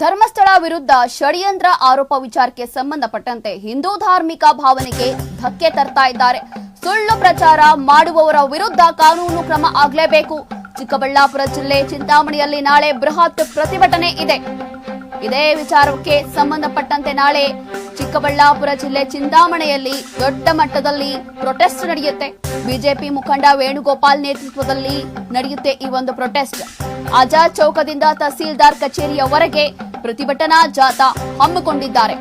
ಧರ್ಮಸ್ಥಳ ವಿರುದ್ಧ ಷಡ್ಯಂತ್ರ ಆರೋಪ ವಿಚಾರಕ್ಕೆ ಸಂಬಂಧಪಟ್ಟಂತೆ ಹಿಂದೂ ಧಾರ್ಮಿಕ ಭಾವನೆಗೆ ಧಕ್ಕೆ ತರ್ತಾ ಇದ್ದಾರೆ. ಸುಳ್ಳು ಪ್ರಚಾರ ಮಾಡುವವರ ವಿರುದ್ಧ ಕಾನೂನು ಕ್ರಮ ಆಗಲೇಬೇಕು. ಚಿಕ್ಕಬಳ್ಳಾಪುರ ಜಿಲ್ಲೆ ಚಿಂತಾಮಣಿಯಲ್ಲಿ ನಾಳೆ ಬೃಹತ್ ಪ್ರತಿಭಟನೆ ಇದೆ. ಇದೇ ವಿಚಾರಕ್ಕೆ ಸಂಬಂಧಪಟ್ಟಂತೆ ನಾಳೆ ಚಿಕ್ಕಬಳ್ಳಾಪುರ ಜಿಲ್ಲೆ ಚಿಂತಾಮಣಿಯಲ್ಲಿ ದೊಡ್ಡ ಮಟ್ಟದಲ್ಲಿ ಪ್ರೊಟೆಸ್ಟ್ ನಡೆಯುತ್ತೆ. ಬಿಜೆಪಿ ಮುಖಂಡ ವೇಣುಗೋಪಾಲ್ ನೇತೃತ್ವದಲ್ಲಿ ನಡೆಯುತ್ತೆ ಈ ಒಂದು ಪ್ರೊಟೆಸ್ಟ್. ಆಜಾದ್ ಚೌಕದಿಂದ ತಹಸೀಲ್ದಾರ್ ಕಚೇರಿಯವರೆಗೆ ಪ್ರತಿಭಟನಾ ಜಾಥಾ ಹಮ್ಮಿಕೊಂಡಿದ್ದಾರೆ.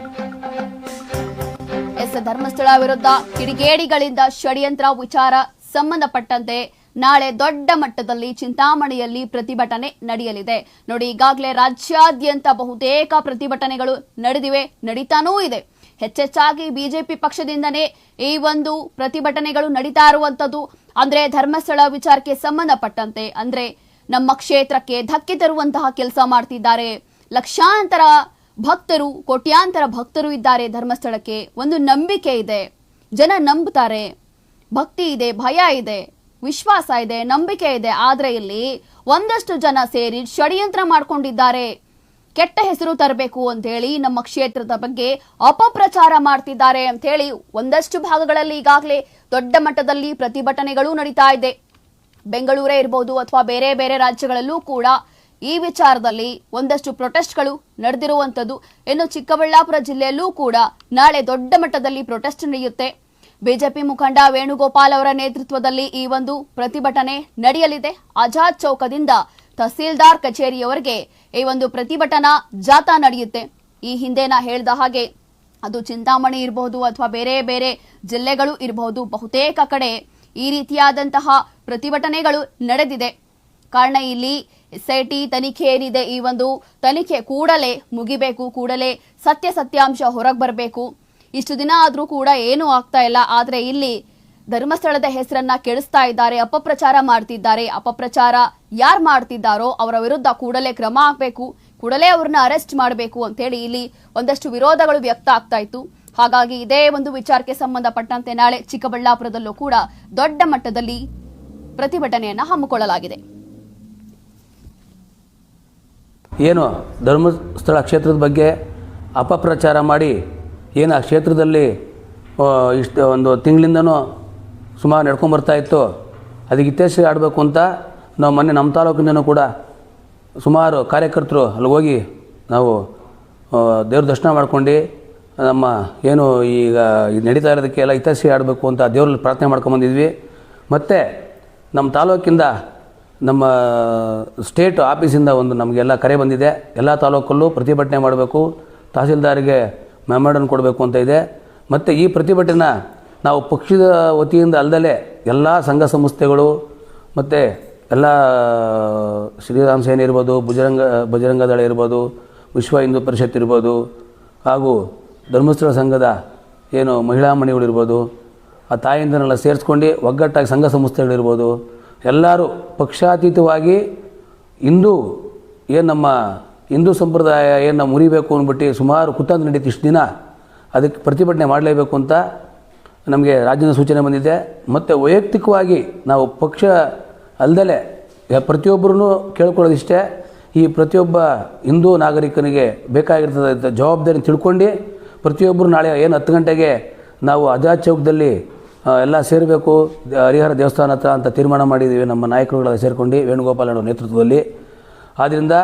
ಧರ್ಮಸ್ಥಳ ವಿರುದ್ಧ ಕಿಡಿಗೇಡಿಗಳಿಂದ ಷಡ್ಯಂತ್ರ ವಿಚಾರ ಸಂಬಂಧಪಟ್ಟಂತೆ ನಾಳೆ ದೊಡ್ಡ ಮಟ್ಟದಲ್ಲಿ ಚಿಂತಾಮಣಿಯಲ್ಲಿ ಪ್ರತಿಭಟನೆ ನಡೆಯಲಿದೆ. ನೋಡಿ, ಈಗಾಗಲೇ ರಾಜ್ಯಾದ್ಯಂತ ಬಹುತೇಕ ಪ್ರತಿಭಟನೆಗಳು ನಡೆದಿವೆ, ನಡೀತಾನೂ ಇದೆ. ಹೆಚ್ಚೆಚ್ಚಾಗಿ ಬಿಜೆಪಿ ಪಕ್ಷದಿಂದನೇ ಈ ಒಂದು ಪ್ರತಿಭಟನೆಗಳು ನಡೀತಾ ಇರುವಂತದ್ದು. ಅಂದ್ರೆ ಧರ್ಮಸ್ಥಳ ವಿಚಾರಕ್ಕೆ ಸಂಬಂಧಪಟ್ಟಂತೆ ಅಂದ್ರೆ ನಮ್ಮ ಕ್ಷೇತ್ರಕ್ಕೆ ಧಕ್ಕೆ ತರುವಂತಹ ಕೆಲಸ ಮಾಡ್ತಿದ್ದಾರೆ. ಲಕ್ಷಾಂತರ ಭಕ್ತರು, ಕೋಟ್ಯಾಂತರ ಭಕ್ತರು ಇದ್ದಾರೆ ಧರ್ಮಸ್ಥಳಕ್ಕೆ. ಒಂದು ನಂಬಿಕೆ ಇದೆ, ಜನ ನಂಬುತ್ತಾರೆ, ಭಕ್ತಿ ಇದೆ, ಭಯ ಇದೆ, ವಿಶ್ವಾಸ ಇದೆ, ನಂಬಿಕೆ ಇದೆ. ಆದ್ರೆ ಇಲ್ಲಿ ಒಂದಷ್ಟು ಜನ ಸೇರಿ ಷಡ್ಯಂತ್ರ ಮಾಡ್ಕೊಂಡಿದ್ದಾರೆ. ಕೆಟ್ಟ ಹೆಸರು ತರಬೇಕು ಅಂತ ಹೇಳಿ ನಮ್ಮ ಕ್ಷೇತ್ರದ ಬಗ್ಗೆ ಅಪಪ್ರಚಾರ ಮಾಡ್ತಿದ್ದಾರೆ ಅಂತ ಹೇಳಿ ಒಂದಷ್ಟು ಭಾಗಗಳಲ್ಲಿ ಈಗಾಗಲೇ ದೊಡ್ಡ ಮಟ್ಟದಲ್ಲಿ ಪ್ರತಿಭಟನೆಗಳು ನಡೀತಾ ಇದೆ. ಬೆಂಗಳೂರೇ ಇರಬಹುದು ಅಥವಾ ಬೇರೆ ಬೇರೆ ರಾಜ್ಯಗಳಲ್ಲೂ ಕೂಡ ಈ ವಿಚಾರದಲ್ಲಿ ಒಂದಷ್ಟು ಪ್ರೊಟೆಸ್ಟ್ಗಳು ನಡೆದಿರುವಂತದ್ದು. ಇನ್ನು ಚಿಕ್ಕಬಳ್ಳಾಪುರ ಜಿಲ್ಲೆಯಲ್ಲೂ ಕೂಡ ನಾಳೆ ದೊಡ್ಡ ಮಟ್ಟದಲ್ಲಿ ಪ್ರೊಟೆಸ್ಟ್ ನಡೆಯುತ್ತೆ. ಬಿಜೆಪಿ ಮುಖಂಡ ವೇಣುಗೋಪಾಲ್ ಅವರ ನೇತೃತ್ವದಲ್ಲಿ ಈ ಒಂದು ಪ್ರತಿಭಟನೆ ನಡೆಯಲಿದೆ. ಆಜಾದ್ ಚೌಕದಿಂದ ತಹಸೀಲ್ದಾರ್ ಕಚೇರಿಯವರೆಗೆ ಈ ಒಂದು ಪ್ರತಿಭಟನಾ ಜಾಥಾ ನಡೆಯುತ್ತೆ. ಈ ಹಿಂದೆ ನಾ ಹೇಳಿದ ಹಾಗೆ ಅದು ಚಿಂತಾಮಣಿ ಇರಬಹುದು ಅಥವಾ ಬೇರೆ ಬೇರೆ ಜಿಲ್ಲೆಗಳು ಇರಬಹುದು, ಬಹುತೇಕ ಕಡೆ ಈ ರೀತಿಯಾದಂತಹ ಪ್ರತಿಭಟನೆಗಳು ನಡೆದಿದೆ. ಕಾರಣ ಇಲ್ಲಿ SIT ತನಿಖೆ ಏನಿದೆ, ಈ ಒಂದು ತನಿಖೆ ಕೂಡಲೇ ಮುಗಿಬೇಕು, ಕೂಡಲೇ ಸತ್ಯಾಂಶ ಹೊರಗೆ ಬರಬೇಕು. ಇಷ್ಟು ದಿನ ಆದ್ರೂ ಕೂಡ ಏನೂ ಆಗ್ತಾ ಇಲ್ಲ. ಆದ್ರೆ ಇಲ್ಲಿ ಧರ್ಮಸ್ಥಳದ ಹೆಸರನ್ನ ಕೆಡಿಸ್ತಾ ಇದ್ದಾರೆ, ಅಪಪ್ರಚಾರ ಮಾಡ್ತಿದ್ದಾರೆ. ಅಪಪ್ರಚಾರ ಯಾರು ಮಾಡ್ತಿದ್ದಾರೋ ಅವರ ವಿರುದ್ಧ ಕೂಡಲೇ ಕ್ರಮ ಆಗಬೇಕು, ಕೂಡಲೇ ಅವ್ರನ್ನ ಅರೆಸ್ಟ್ ಮಾಡಬೇಕು ಅಂತ ಹೇಳಿ ಇಲ್ಲಿ ಒಂದಷ್ಟು ವಿರೋಧಗಳು ವ್ಯಕ್ತ ಆಗ್ತಾ ಇತ್ತು. ಹಾಗಾಗಿ ಇದೇ ಒಂದು ವಿಚಾರಕ್ಕೆ ಸಂಬಂಧಪಟ್ಟಂತೆ ನಾಳೆ ಚಿಕ್ಕಬಳ್ಳಾಪುರದಲ್ಲೂ ಕೂಡ ದೊಡ್ಡ ಮಟ್ಟದಲ್ಲಿ ಪ್ರತಿಭಟನೆಯನ್ನ ಹಮ್ಮಿಕೊಳ್ಳಲಾಗಿದೆ. ಏನು ಧರ್ಮಸ್ಥಳ ಕ್ಷೇತ್ರದ ಬಗ್ಗೆ ಅಪಪ್ರಚಾರ ಮಾಡಿ ಏನು ಆ ಕ್ಷೇತ್ರದಲ್ಲಿ ಇಷ್ಟು ಒಂದು ತಿಂಗಳಿಂದನೂ ಸುಮಾರು ನಡ್ಕೊಂಬರ್ತಾ ಇತ್ತು, ಅದಕ್ಕೆ ಇತ್ಯರ್ಥ ಆಡಬೇಕು ಅಂತ ನಾವು ಮೊನ್ನೆ ನಮ್ಮ ತಾಲೂಕಿಂದನೂ ಕೂಡ ಸುಮಾರು ಕಾರ್ಯಕರ್ತರು ಅಲ್ಲಿ ಹೋಗಿ ನಾವು ದೇವ್ರ ದರ್ಶನ ಮಾಡ್ಕೊಂಡು ನಮ್ಮ ಏನು ಈಗ ನಡೀತಾ ಇರೋದಕ್ಕೆ ಎಲ್ಲ ಇತ್ಯರ್ಥ ಆಡಬೇಕು ಅಂತ ದೇವ್ರಲ್ಲಿ ಪ್ರಾರ್ಥನೆ ಮಾಡ್ಕೊಂಬಂದಿದ್ವಿ. ಮತ್ತು ನಮ್ಮ ತಾಲೂಕಿಂದ ನಮ್ಮ ಸ್ಟೇಟ್ ಆಫೀಸಿಂದ ಒಂದು ನಮಗೆಲ್ಲ ಕರೆ ಬಂದಿದೆ. ಎಲ್ಲ ತಾಲೂಕಲ್ಲೂ ಪ್ರತಿಭಟನೆ ಮಾಡಬೇಕು, ತಹಸೀಲ್ದಾರಿಗೆ ಮೆಮೊರಾಂಡಮ್ ಕೊಡಬೇಕು ಅಂತ ಇದೆ. ಮತ್ತು ಈ ಪ್ರತಿಭಟನೆ ನಾವು ಪಕ್ಷದ ವತಿಯಿಂದ ಅಲ್ಲದೆ ಎಲ್ಲ ಸಂಘ ಸಂಸ್ಥೆಗಳು ಮತ್ತು ಎಲ್ಲ ಶ್ರೀರಾಮ್ ಸೇನೆ ಇರ್ಬೋದು, ಬಜರಂಗ ದಳ ಇರ್ಬೋದು, ವಿಶ್ವ ಹಿಂದೂ ಪರಿಷತ್ ಇರ್ಬೋದು, ಹಾಗೂ ಧರ್ಮಸ್ಥಳ ಸಂಘದ ಏನು ಮಹಿಳಾ ಮಣಿಗಳಿರ್ಬೋದು, ಆ ತಾಯಿಂದನೆಲ್ಲ ಸೇರಿಸ್ಕೊಂಡು ಒಗ್ಗಟ್ಟಾಗಿ ಸಂಘ ಸಂಸ್ಥೆಗಳಿರ್ಬೋದು, ಎಲ್ಲರೂ ಪಕ್ಷಾತೀತವಾಗಿ ನಮ್ಮ ಹಿಂದೂ ಸಂಪ್ರದಾಯ ಏನು ನಾವು ಮುರಿಬೇಕು ಅಂದ್ಬಿಟ್ಟು ಸುಮಾರು ಕುತಂತ್ರ ನಡೀತು ಇಷ್ಟು ದಿನ. ಅದಕ್ಕೆ ಪ್ರತಿಭಟನೆ ಮಾಡಲೇಬೇಕು ಅಂತ ನಮಗೆ ರಾಜ್ಯದ ಸೂಚನೆ ಬಂದಿದೆ. ಮತ್ತು ವೈಯಕ್ತಿಕವಾಗಿ ನಾವು ಪಕ್ಷ ಅಲ್ಲದೆ ಪ್ರತಿಯೊಬ್ಬರೂ ಕೇಳ್ಕೊಳ್ಳೋದಿಷ್ಟೇ, ಈ ಪ್ರತಿಯೊಬ್ಬ ಹಿಂದೂ ನಾಗರಿಕನಿಗೆ ಬೇಕಾಗಿರ್ತದ ಜವಾಬ್ದಾರಿ ತಿಳ್ಕೊಂಡು ಪ್ರತಿಯೊಬ್ಬರು ನಾಳೆ ಏನು 10 ಗಂಟೆಗೆ ನಾವು ಆಜಾದ್ ಚೌಕದಲ್ಲಿ ಎಲ್ಲ ಸೇರಬೇಕು ಹರಿಹರ ದೇವಸ್ಥಾನ ಹತ್ರ ಅಂತ ತೀರ್ಮಾನ ಮಾಡಿದ್ದೀವಿ. ನಮ್ಮ ನಾಯಕರುಗಳೆಲ್ಲ ಸೇರಿಕೊಂಡು ವೇಣುಗೋಪಾಲ್ ಅವರ ನೇತೃತ್ವದಲ್ಲಿ. ಆದ್ದರಿಂದ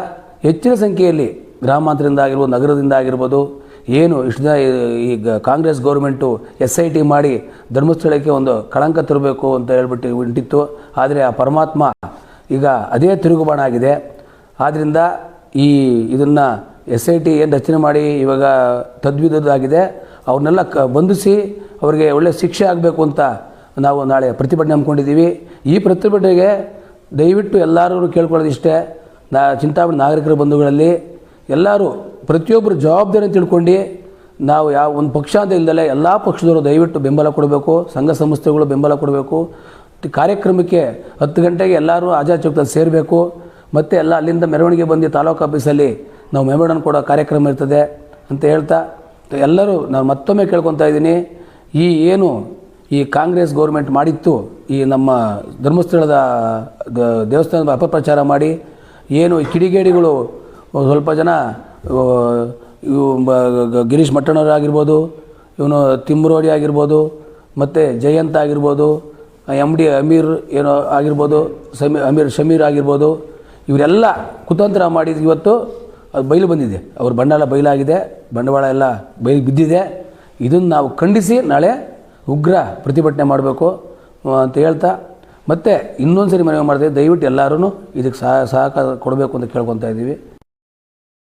ಹೆಚ್ಚಿನ ಸಂಖ್ಯೆಯಲ್ಲಿ ಗ್ರಾಮಾಂತರದಿಂದ ಆಗಿರ್ಬೋದು, ನಗರದಿಂದ ಆಗಿರ್ಬೋದು, ಏನು ಇಷ್ಟು ದಿನ ಈಗ ಕಾಂಗ್ರೆಸ್ ಗೌರ್ಮೆಂಟು SIT ಮಾಡಿ ಧರ್ಮಸ್ಥಳಕ್ಕೆ ಒಂದು ಕಳಂಕ ತರಬೇಕು ಅಂತ ಹೇಳ್ಬಿಟ್ಟು ಹೊಂಟಿತ್ತು. ಆದರೆ ಆ ಪರಮಾತ್ಮ ಈಗ ಅದೇ ತಿರುಗುಬಾಣ ಆಗಿದೆ. ಆದ್ದರಿಂದ ಇದನ್ನು SIT ಏನು ರಚನೆ ಮಾಡಿ ಇವಾಗ ತದ್ವಿಧದಾಗಿದೆ, ಅವ್ರನ್ನೆಲ್ಲ ಬಂಧಿಸಿ ಅವರಿಗೆ ಒಳ್ಳೆಯ ಶಿಕ್ಷೆ ಆಗಬೇಕು ಅಂತ ನಾವು ನಾಳೆ ಪ್ರತಿಭಟನೆ ಹಮ್ಮಿಕೊಂಡಿದ್ದೀವಿ. ಈ ಪ್ರತಿಭಟನೆಗೆ ದಯವಿಟ್ಟು ಎಲ್ಲರೂ ಕೇಳ್ಕೊಳ್ಳೋದಿಷ್ಟೇ, ಚಿಂತಾಮಣಿ ನಾಗರಿಕರ ಬಂಧುಗಳಲ್ಲಿ ಎಲ್ಲರೂ ಪ್ರತಿಯೊಬ್ಬರು ಜವಾಬ್ದಾರಿ ತಿಳ್ಕೊಂಡು ನಾವು ಯಾವ ಒಂದು ಪಕ್ಷ ಅಂತ ಇಲ್ಲದಲ್ಲೇ ಎಲ್ಲ ಪಕ್ಷದವರು ದಯವಿಟ್ಟು ಬೆಂಬಲ ಕೊಡಬೇಕು, ಸಂಘ ಸಂಸ್ಥೆಗಳು ಬೆಂಬಲ ಕೊಡಬೇಕು. ಕಾರ್ಯಕ್ರಮಕ್ಕೆ 10 ಗಂಟೆಗೆ ಎಲ್ಲರೂ ಆಜಾದ್ ಚೌಕದಲ್ಲಿ ಸೇರಬೇಕು. ಮತ್ತು ಎಲ್ಲ ಅಲ್ಲಿಂದ ಮೆರವಣಿಗೆ ಬಂದು ತಾಲೂಕು ಆಫೀಸಲ್ಲಿ ನಾವು ಮೆಮೊರಾಂಡಮ್ ಕೊಡೋ ಕಾರ್ಯಕ್ರಮ ಇರ್ತದೆ ಅಂತ ಹೇಳ್ತಾ ಎಲ್ಲರೂ ನಾನು ಮತ್ತೊಮ್ಮೆ ಕೇಳ್ಕೊತಾ ಇದ್ದೀನಿ, ಈ ಕಾಂಗ್ರೆಸ್ ಗೌರ್ಮೆಂಟ್ ಮಾಡಿತ್ತು, ಈ ನಮ್ಮ ಧರ್ಮಸ್ಥಳದ ದೇವಸ್ಥಾನದ ಅಪಪ್ರಚಾರ ಮಾಡಿ ಏನು ಕಿಡಿಗೇಡಿಗಳು ಸ್ವಲ್ಪ ಜನ ಇವು ಗಿರೀಶ್ ಮಟ್ಟಣ್ಣವ್ರು ಆಗಿರ್ಬೋದು, ಇವನು ತಿಮ್ಮರೋಡಿ ಆಗಿರ್ಬೋದು, ಮತ್ತು ಜಯಂತ್ ಆಗಿರ್ಬೋದು, MD ಅಮೀರ್ ಏನೋ ಆಗಿರ್ಬೋದು, ಶಮೀರ್ ಆಗಿರ್ಬೋದು, ಇವರೆಲ್ಲ ಕುತಂತ್ರ ಮಾಡಿ ಇವತ್ತು ಅದು ಬಯಲು ಬಂದಿದೆ. ಅವ್ರ ಬಂಡವಾಳ ಬಯಲಾಗಿದೆ, ಬಂಡವಾಳ ಎಲ್ಲ ಬಯಲು ಬಿದ್ದಿದೆ. ಇದನ್ನು ನಾವು ಖಂಡಿಸಿ ನಾಳೆ ಉಗ್ರ ಪ್ರತಿಭಟನೆ ಮಾಡಬೇಕು ಅಂತ ಹೇಳ್ತಾ, ಮತ್ತು ಇನ್ನೊಂದು ಸರಿ ಮನವಿ ಮಾಡ್ತೀವಿ, ದಯವಿಟ್ಟು ಎಲ್ಲರೂ ಇದಕ್ಕೆ ಸಹಕಾರ ಕೊಡಬೇಕು ಅಂತ ಕೇಳ್ಕೊತಾ ಇದ್ದೀವಿ.